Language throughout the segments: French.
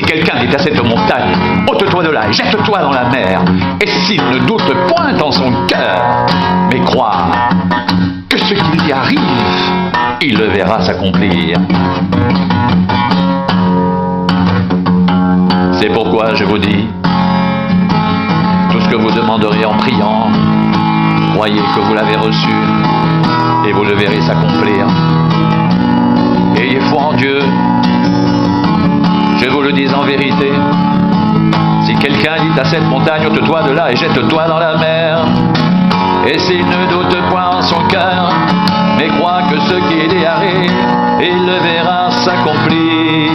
quelqu'un dit à cette montagne, ôte-toi de là et jette-toi dans la mer, et s'il ne doute point en son cœur, mais croit que ce qu'il y arrive, il le verra s'accomplir. C'est pourquoi je vous dis, tout ce que vous demanderez en priant, croyez que vous l'avez reçu, et vous le verrez s'accomplir. Ayez foi en Dieu. Je vous le dis en vérité, si quelqu'un dit à cette montagne, ôte-toi de là et jette-toi dans la mer, et s'il ne doute point en son cœur, mais croit que ce qu'il y arrive, il le verra s'accomplir.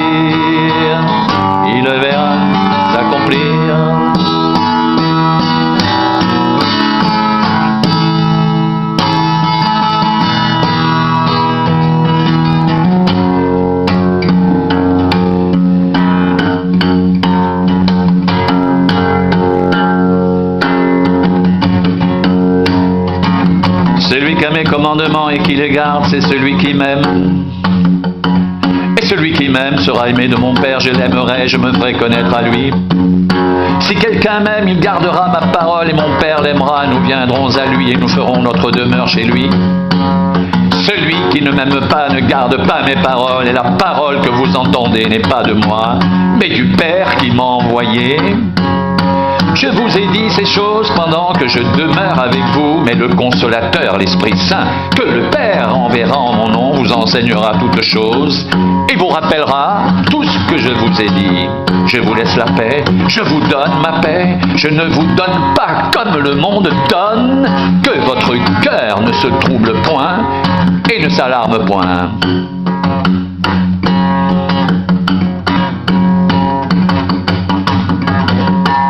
Il le verra s'accomplir. Celui qui a mes commandements et qui les garde, c'est celui qui m'aime. Et celui qui m'aime sera aimé de mon Père, je l'aimerai, je me ferai connaître à lui. Si quelqu'un m'aime, il gardera ma parole et mon Père l'aimera, nous viendrons à lui et nous ferons notre demeure chez lui. Celui qui ne m'aime pas ne garde pas mes paroles, et la parole que vous entendez n'est pas de moi, mais du Père qui m'a envoyé. Je vous ai dit ces choses pendant que je demeure avec vous, mais le Consolateur, l'Esprit Saint, que le Père enverra en mon nom, vous enseignera toutes choses et vous rappellera tout ce que je vous ai dit. Je vous laisse la paix, je vous donne ma paix, je ne vous donne pas comme le monde donne, que votre cœur ne se trouble point et ne s'alarme point.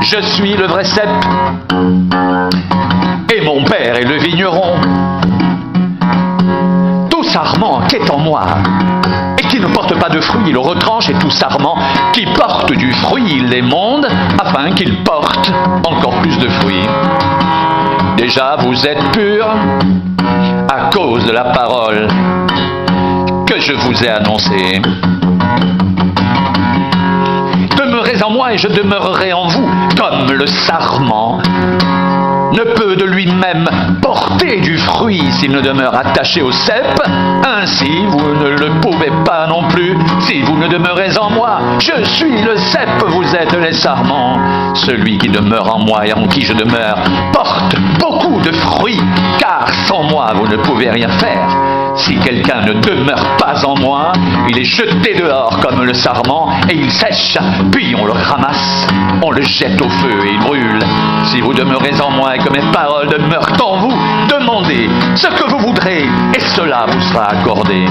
Je suis le vrai cep, et mon Père est le vigneron. Tout sarment qui est en moi, et qui ne porte pas de fruit, il le retranche, et tout sarment qui porte du fruit, il l'émonde, afin qu'il porte encore plus de fruits. Déjà, vous êtes purs à cause de la parole que je vous ai annoncée. Demeurez en moi et je demeurerai en vous, comme le sarment ne peut de lui-même porter du fruit s'il ne demeure attaché au cep, ainsi vous ne le pouvez pas non plus si vous ne demeurez en moi. Je suis le cep, vous êtes les sarments. Celui qui demeure en moi et en qui je demeure porte beaucoup de fruits, car sans moi vous ne pouvez rien faire. Si quelqu'un ne demeure pas en moi, il est jeté dehors comme le sarment, et il sèche, puis on le ramasse, on le jette au feu et il brûle. Si vous demeurez en moi et que mes paroles demeurent en vous, demandez ce que vous voudrez, et cela vous sera accordé.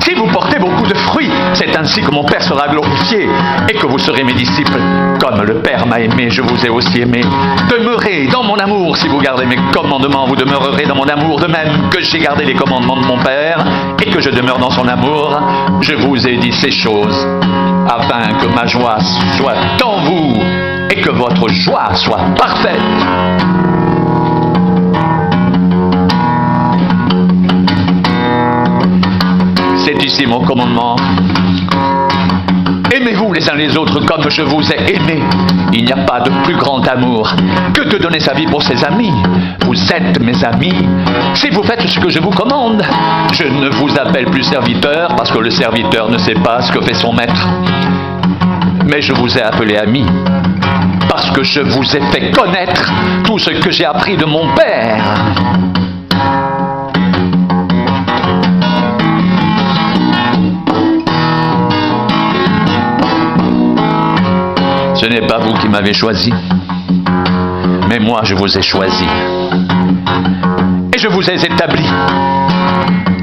Si vous portez beaucoup de fruits, c'est ainsi que mon Père sera glorifié et que vous serez mes disciples. Comme le Père m'a aimé, je vous ai aussi aimé. Demeurez dans mon amour. Si vous gardez mes commandements, vous demeurerez dans mon amour, de même que j'ai gardé les commandements de mon Père et que je demeure dans son amour. Je vous ai dit ces choses afin que ma joie soit en vous et que votre joie soit parfaite. C'est ici mon commandement. Aimez-vous les uns les autres comme je vous ai aimés. Il n'y a pas de plus grand amour que de donner sa vie pour ses amis. Vous êtes mes amis si vous faites ce que je vous commande. Je ne vous appelle plus serviteur parce que le serviteur ne sait pas ce que fait son maître. Mais je vous ai appelé ami parce que je vous ai fait connaître tout ce que j'ai appris de mon Père. Ce n'est pas vous qui m'avez choisi, mais moi je vous ai choisi. Et je vous ai établi,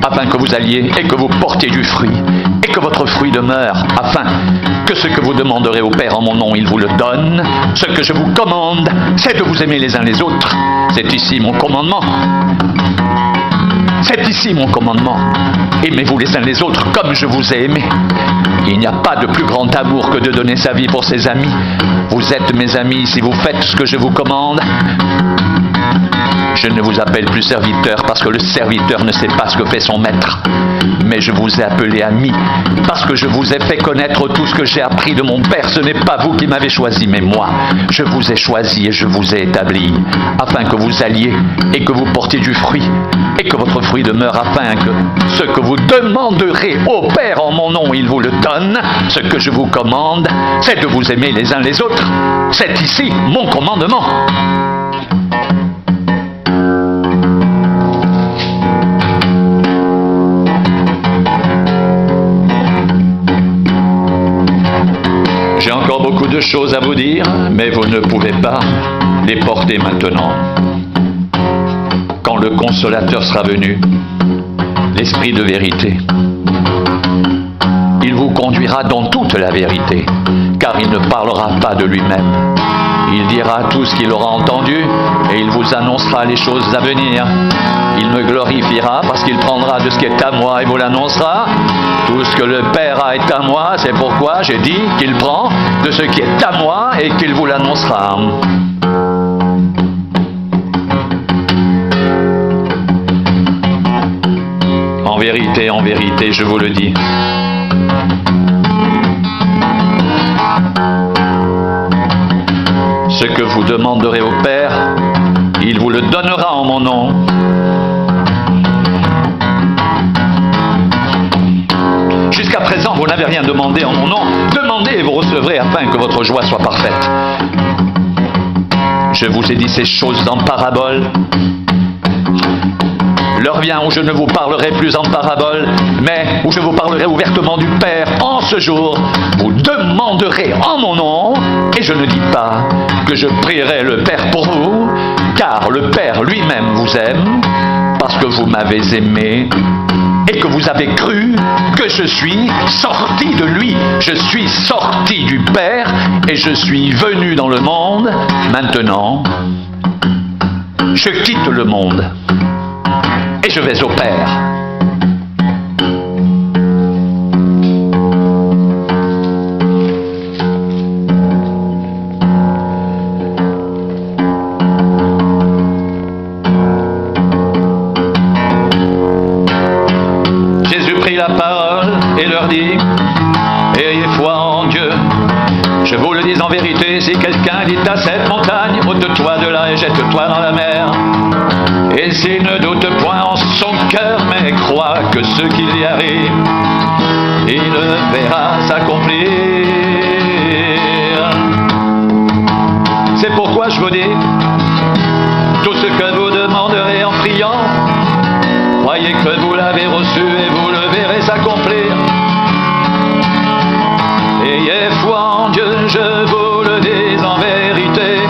afin que vous alliez et que vous portiez du fruit, et que votre fruit demeure, afin que ce que vous demanderez au Père en mon nom, il vous le donne. Ce que je vous commande, c'est de vous aimer les uns les autres. C'est ici mon commandement. C'est ici mon commandement. Aimez-vous les uns les autres comme je vous ai aimés. Il n'y a pas de plus grand amour que de donner sa vie pour ses amis. Vous êtes mes amis si vous faites ce que je vous commande. Je ne vous appelle plus serviteur parce que le serviteur ne sait pas ce que fait son maître. Mais je vous ai appelé ami parce que je vous ai fait connaître tout ce que j'ai appris de mon Père. Ce n'est pas vous qui m'avez choisi, mais moi. Je vous ai choisi et je vous ai établi afin que vous alliez et que vous portiez du fruit et que votre fruit demeure, afin que ce que vous demanderez au Père en mon nom, il vous le donne. Ce que je vous commande, c'est de vous aimer les uns les autres. C'est ici mon commandement. J'ai encore beaucoup de choses à vous dire, mais vous ne pouvez pas les porter maintenant. Quand le Consolateur sera venu, l'Esprit de vérité, il vous conduira dans toute la vérité, car il ne parlera pas de lui-même. Il dira tout ce qu'il aura entendu et il vous annoncera les choses à venir. Il me glorifiera parce qu'il prendra de ce qui est à moi et vous l'annoncera. Tout ce que le Père a est à moi, c'est pourquoi j'ai dit qu'il prend de ce qui est à moi et qu'il vous l'annoncera. En vérité, je vous le dis. Ce que vous demanderez au Père, il vous le donnera en mon nom. Jusqu'à présent, vous n'avez rien demandé en mon nom. Demandez et vous recevrez afin que votre joie soit parfaite. Je vous ai dit ces choses en parabole. L'heure vient où je ne vous parlerai plus en parabole, mais où je vous parlerai ouvertement du Père. En ce jour, vous demanderez en mon nom, et je ne dis pas que je prierai le Père pour vous, car le Père lui-même vous aime, parce que vous m'avez aimé, et que vous avez cru que je suis sorti de lui. Je suis sorti du Père, et je suis venu dans le monde. Maintenant, je quitte le monde. Et je vais au Père. Jésus prit la parole et leur dit: ayez foi en Dieu. Je vous le dis en vérité, si quelqu'un dit à cette montagne, ôte-toi de là et jette-toi dans la mer, et s'il ne doute point en son cœur, mais croit que ce qu'il y arrive, il le verra s'accomplir. C'est pourquoi je vous dis, tout ce que vous demanderez en priant, croyez que vous l'avez reçu et vous le verrez s'accomplir. Ayez foi en Dieu, je vous le dis en vérité.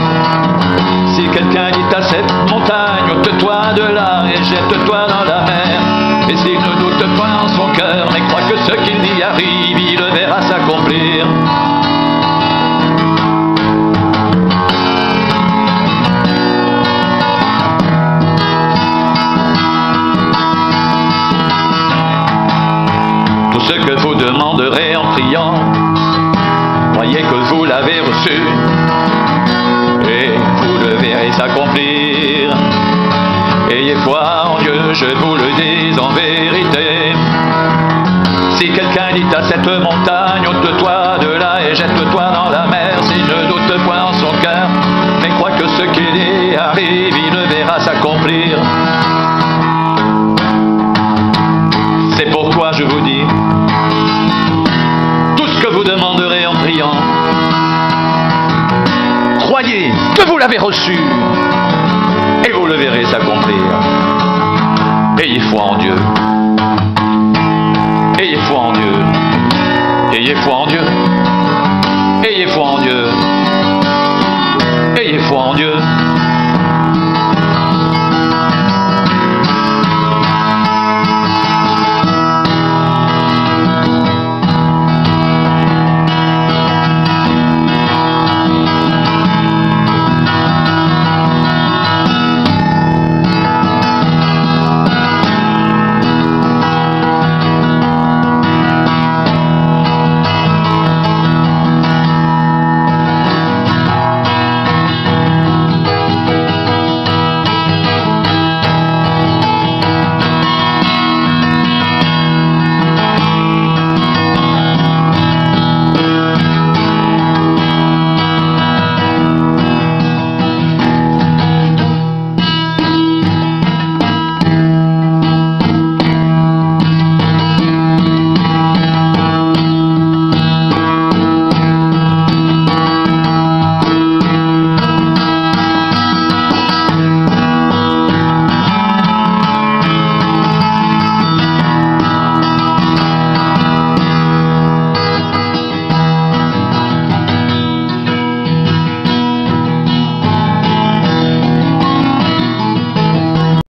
Si quelqu'un dit à cette montagne, ôte-toi de là et jette-toi dans la mer, et s'il ne doute point en son cœur, mais croit que ce qu'il y arrive, il le verra s'accomplir. Tout ce que vous demanderez en priant, croyez que vous l'avez reçu, et vous le verrez s'accomplir. Ayez foi en Dieu, je vous le dis en vérité. Si quelqu'un dit à cette montagne, ôte-toi de là et jette-toi dans la mer, s'il ne doute point en son cœur, mais croit que ce qu'il y arrive, il le verra s'accomplir. C'est pourquoi je vous dis, tout ce que vous demanderez en priant, croyez que vous l'avez reçu, et vous le verrez s'accomplir. Ayez foi en Dieu. Ayez foi en Dieu. Ayez foi en Dieu. Ayez foi en Dieu. Ayez foi en Dieu.